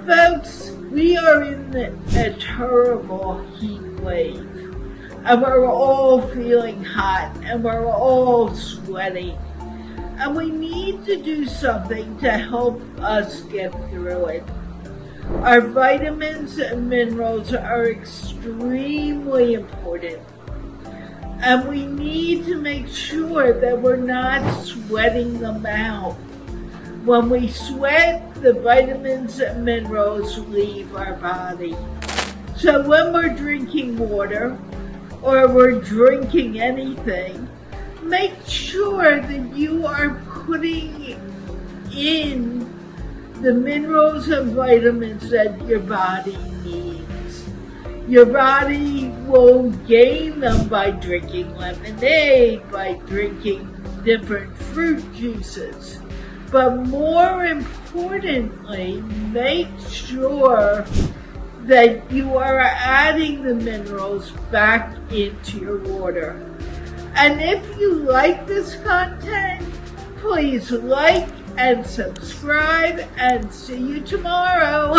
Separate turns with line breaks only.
Folks, we are in a terrible heat wave, and we're all feeling hot, and we're all sweating, and we need to do something to help us get through it. Our vitamins and minerals are extremely important, and we need to make sure that we're not sweating them out. When we sweat, the vitamins and minerals leave our body. So when we're drinking water or we're drinking anything, make sure that you are putting in the minerals and vitamins that your body needs. Your body will gain them by drinking lemonade, by drinking different fruit juices. But more importantly, make sure that you are adding the minerals back into your water. And if you like this content, please like and subscribe, and see you tomorrow.